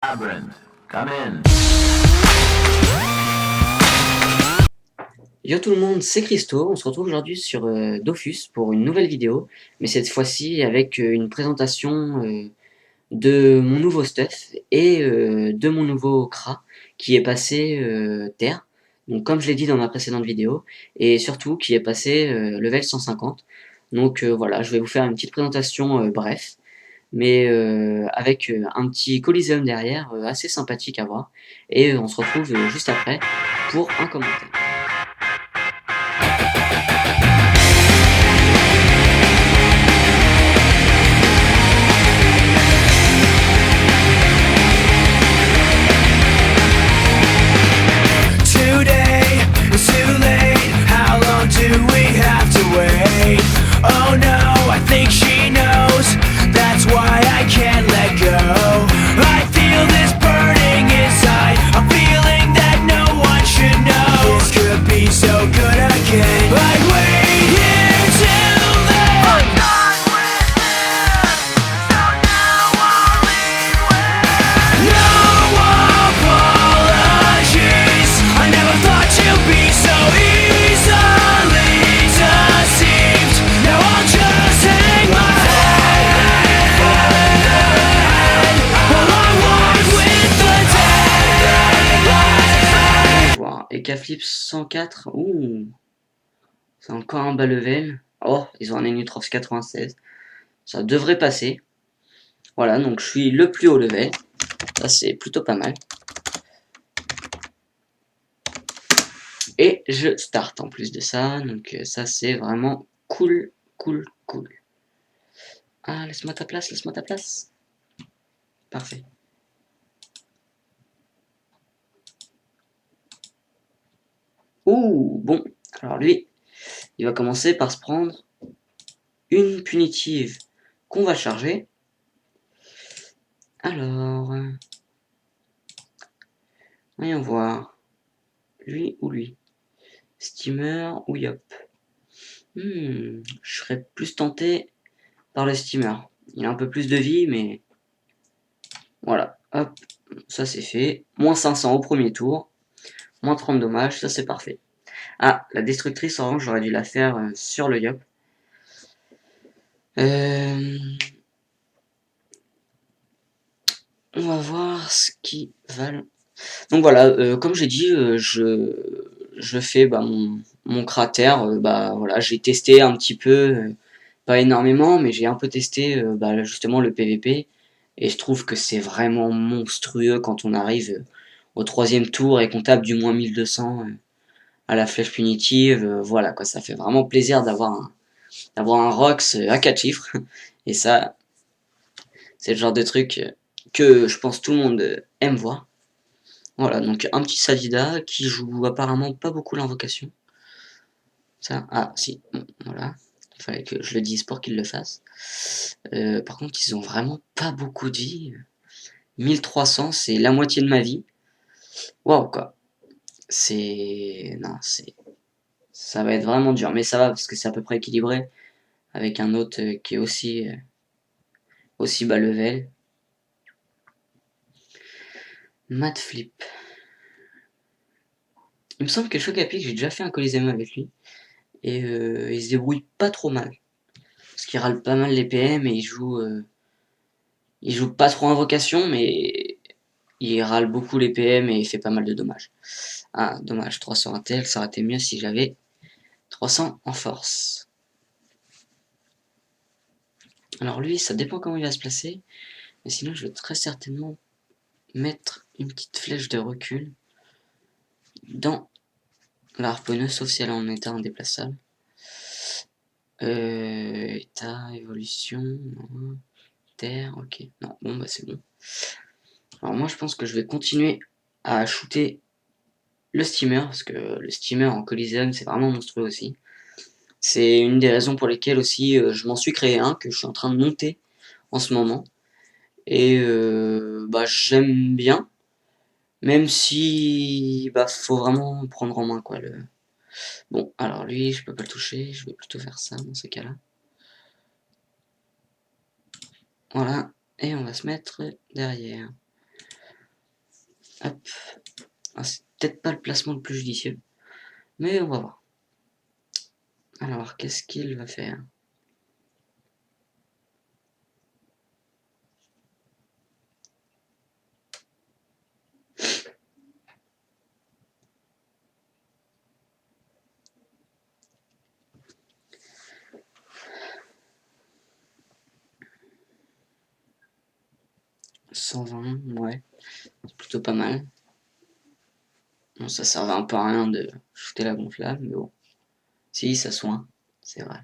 Labyrinth, come in. Yo tout le monde, c'est Christo, on se retrouve aujourd'hui sur Dofus pour une nouvelle vidéo, mais cette fois-ci avec une présentation de mon nouveau stuff et de mon nouveau Kra qui est passé terre, donc comme je l'ai dit dans ma précédente vidéo, et surtout qui est passé level 150. Donc voilà, je vais vous faire une petite présentation bref, mais avec un petit Coliseum derrière assez sympathique à voir, et on se retrouve juste après pour un commentaire. Oh no, I think she knows. That's why I can't let go. I feel this burning inside, a feeling that no one should know. This could be so good again. I'd wait here till then. I'm done with this, so now I'll leave with no apologies. I never thought you'd be so easily deceived. Now I'll just hang my head while I walk with the dead. Wow. Et K-Flip 104, ouh, c'est encore un bas level. Oh, ils ont un Enutrox 96. Ça devrait passer. Voilà, donc je suis le plus haut level. Ça, c'est plutôt pas mal. Et je start en plus de ça. Donc ça, c'est vraiment cool, cool, cool. Ah, laisse-moi ta place, laisse-moi ta place. Parfait. Ouh, bon. Alors lui, il va commencer par se prendre une punitive qu'on va charger. Alors, voyons voir. Lui ou lui. Steamer ou Yop. Je serais plus tenté par le Steamer. Il a un peu plus de vie, mais voilà. Hop, ça c'est fait. Moins 500 au premier tour. Moins 30 dommages, ça c'est parfait. Ah, la destructrice orange, j'aurais dû la faire sur le Yop. On va voir ce qui valent. Donc voilà, comme j'ai dit, je fais mon cratère. Voilà, j'ai testé un petit peu, pas énormément, mais j'ai un peu testé justement le PVP. Et je trouve que c'est vraiment monstrueux quand on arrive au troisième tour et qu'on tape du moins 1200 à la flèche punitive. Voilà quoi, ça fait vraiment plaisir d'avoir un Rox à 4 chiffres. Et ça, c'est le genre de truc que je pense tout le monde aime voir. Voilà, donc un petit Sadida qui joue apparemment pas beaucoup l'invocation. Ça, ah si, bon, voilà. Il fallait que je le dise pour qu'il le fasse. Par contre, ils ont vraiment pas beaucoup de vie. 1300, c'est la moitié de ma vie. Waouh, quoi. C'est... Non, c'est... Ça va être vraiment dur, mais ça va parce que c'est à peu près équilibré avec un autre qui est aussi bas level. Mat Flip. Il me semble que Chocapic, j'ai déjà fait un Coliseum avec lui. Et il se débrouille pas trop mal. Parce qu'il râle pas mal les PM et il joue pas trop invocation, mais il râle beaucoup les PM et il fait pas mal de dommages. Ah, dommage, 300 intel, ça aurait été mieux si j'avais 300 en force. Alors lui, ça dépend comment il va se placer, mais sinon je vais très certainement mettre une petite flèche de recul dans la harponneuse, sauf si elle est en état indéplaçable. État, évolution, non. Terre, ok. Non, bon bah c'est bon. Alors moi je pense que je vais continuer à shooter le steamer, parce que le steamer en Coliseum c'est vraiment monstrueux aussi. C'est une des raisons pour lesquelles aussi je m'en suis créé un, que je suis en train de monter en ce moment. Et j'aime bien, même si faut vraiment prendre en main quoi. Bon, alors lui je peux pas le toucher, je vais plutôt faire ça dans ce cas-là. Voilà, et on va se mettre derrière. Hop. Ah, c'est peut-être pas le placement le plus judicieux. Mais on va voir. Alors, qu'est-ce qu'il va faire? « 120, ouais. C'est plutôt pas mal. Bon, ça servait un peu à rien de shooter la gonflable, mais bon. Si, ça soigne, c'est vrai.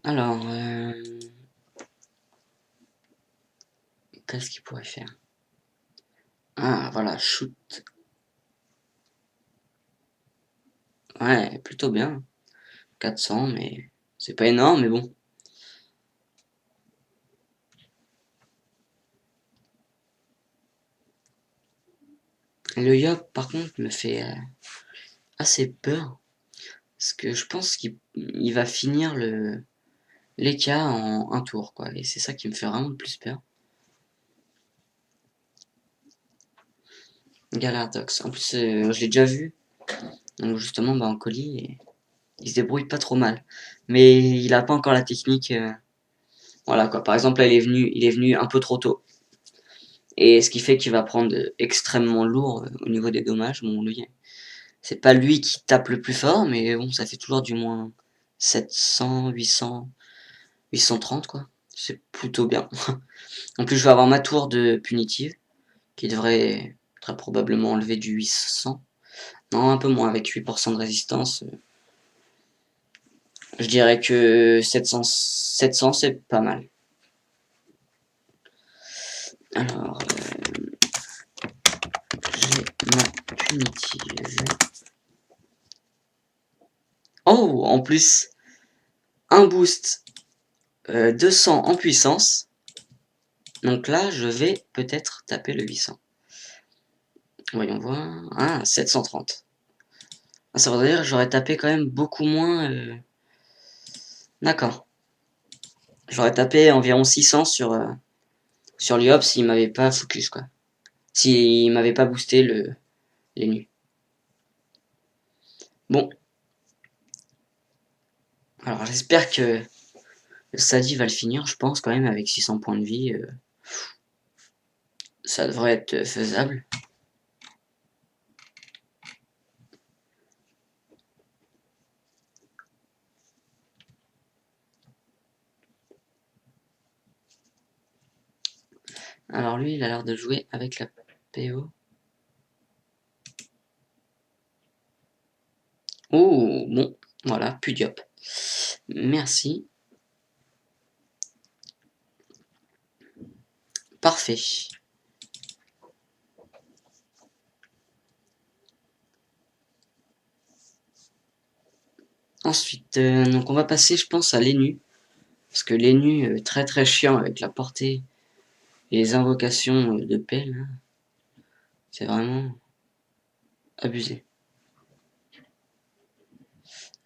Alors, qu'est-ce qu'il pourrait faire? Ah, voilà, shoot. Ouais, plutôt bien. 400, mais c'est pas énorme, mais bon. Le Yop, par contre, me fait assez peur. Parce que je pense qu'il va finir l'EK en un tour, quoi. Et c'est ça qui me fait vraiment le plus peur. Galaradox. En plus, je l'ai déjà vu. Donc justement, bah, en colis, et il se débrouille pas trop mal. Mais il a pas encore la technique. Voilà, quoi. Par exemple, là, il est venu un peu trop tôt. Et ce qui fait qu'il va prendre extrêmement lourd au niveau des dommages. Bon, lui, c'est pas lui qui tape le plus fort, mais bon, ça fait toujours du moins 700, 800, 830, quoi. C'est plutôt bien. En plus, je vais avoir ma tour de punitive, qui devrait très probablement enlever du 800. Non, un peu moins, avec 8% de résistance. Je dirais que 700, 700 c'est pas mal. Alors, j'ai ma punitive. Oh, en plus, un boost 200 en puissance. Donc là, je vais peut-être taper le 800. Voyons voir. Ah, 730. Ah, ça veut dire que j'aurais tapé quand même beaucoup moins. D'accord. J'aurais tapé environ 600 sur l'IOP s'il m'avait pas focus, quoi. S'il m'avait pas boosté les nuits. Bon. Alors j'espère que le Sadi va le finir, je pense quand même, avec 600 points de vie. Ça devrait être faisable. Alors lui, il a l'air de jouer avec la PO. Oh, bon, voilà, plus diop. Merci. Parfait. Ensuite, donc on va passer, je pense, à l'Enu. Parce que l'Enu, très très chiant avec la portée et les invocations de pelle. Hein. C'est vraiment abusé.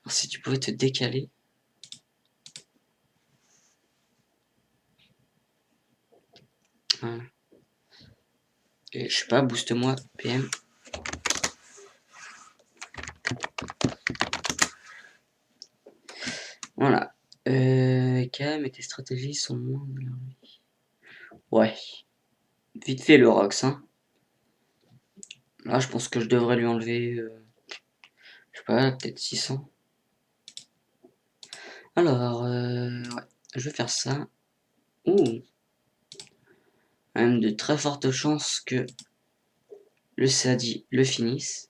Alors, si tu pouvais te décaler. Voilà. Et je sais pas, booste-moi PM. Voilà. Calme et tes stratégies sont moins de leur vie. Ouais. Vite fait le Rox, hein. Là, je pense que je devrais lui enlever, je sais pas, peut-être 600. Alors, ouais, je vais faire ça. Ouh, même de très fortes chances que le Sadi le finisse.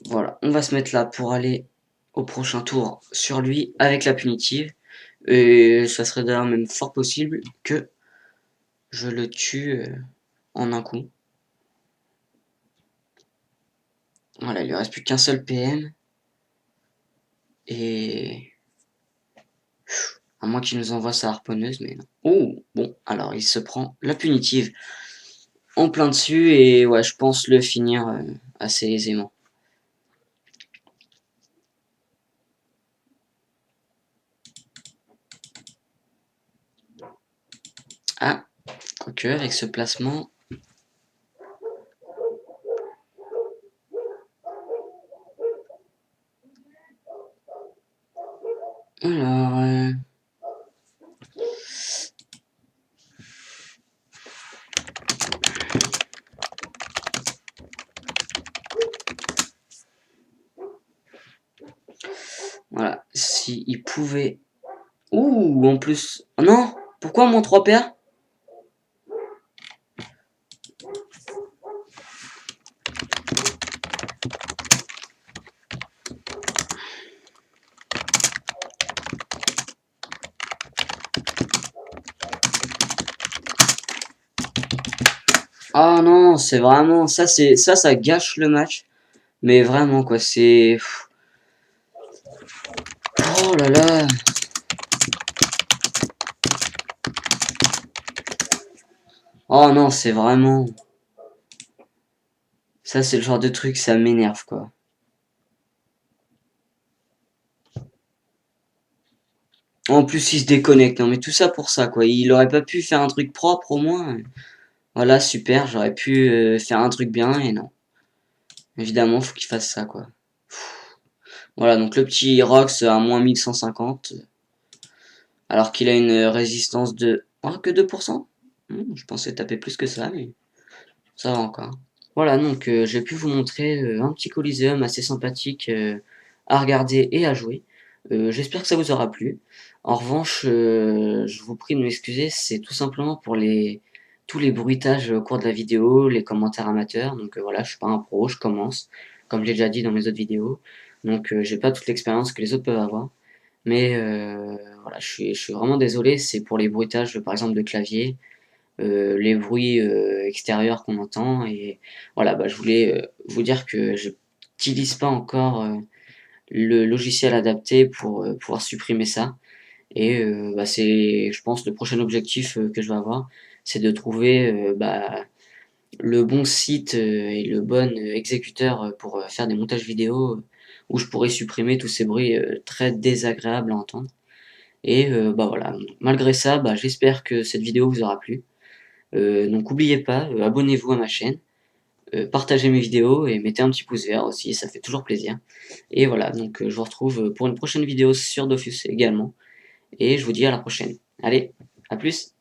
Voilà, on va se mettre là pour aller au prochain tour sur lui avec la punitive. Et ça serait d'ailleurs même fort possible que je le tue en un coup. Voilà, il lui reste plus qu'un seul PM. Et à moins qu'il nous envoie sa harponneuse, mais non. Oh, bon, alors il se prend la punitive en plein dessus et ouais, je pense le finir assez aisément. Donc avec ce placement... Alors... Voilà, si il pouvait... Ouh, en plus... Oh non, pourquoi mon 3 paires? Ah non, c'est vraiment... ça gâche le match. Mais vraiment, quoi, c'est... Oh là là. Oh non, c'est vraiment... Ça, c'est le genre de truc, ça m'énerve, quoi. En plus, il se déconnecte. Non, mais tout ça pour ça, quoi. Il aurait pas pu faire un truc propre, au moins. Voilà, super, j'aurais pu faire un truc bien, et non. Évidemment, faut qu'il fasse ça, quoi. Voilà, donc le petit Rox à moins 1150. Alors qu'il a une résistance de... Oh, que 2%. Je pensais taper plus que ça, mais ça va encore. Voilà, donc j'ai pu vous montrer un petit Coliseum assez sympathique à regarder et à jouer. J'espère que ça vous aura plu. En revanche, je vous prie de m'excuser, c'est tout simplement pour tous les bruitages au cours de la vidéo, les commentaires amateurs. Donc voilà, je suis pas un pro, je commence, comme je l'ai déjà dit dans mes autres vidéos. Donc j'ai pas toute l'expérience que les autres peuvent avoir. Mais voilà, je suis vraiment désolé, c'est pour les bruitages par exemple de clavier, les bruits extérieurs qu'on entend. Et voilà, bah, je voulais vous dire que je n'utilise pas encore le logiciel adapté pour pouvoir supprimer ça. Et bah, c'est, je pense, le prochain objectif que je vais avoir, c'est de trouver bah, le bon site et le bon exécuteur pour faire des montages vidéo où je pourrais supprimer tous ces bruits très désagréables à entendre. Et bah voilà, malgré ça, bah, j'espère que cette vidéo vous aura plu. Donc n'oubliez pas, abonnez-vous à ma chaîne, partagez mes vidéos et mettez un petit pouce vert aussi, ça fait toujours plaisir. Et voilà, donc je vous retrouve pour une prochaine vidéo sur Dofus également. Et je vous dis à la prochaine. Allez, à plus!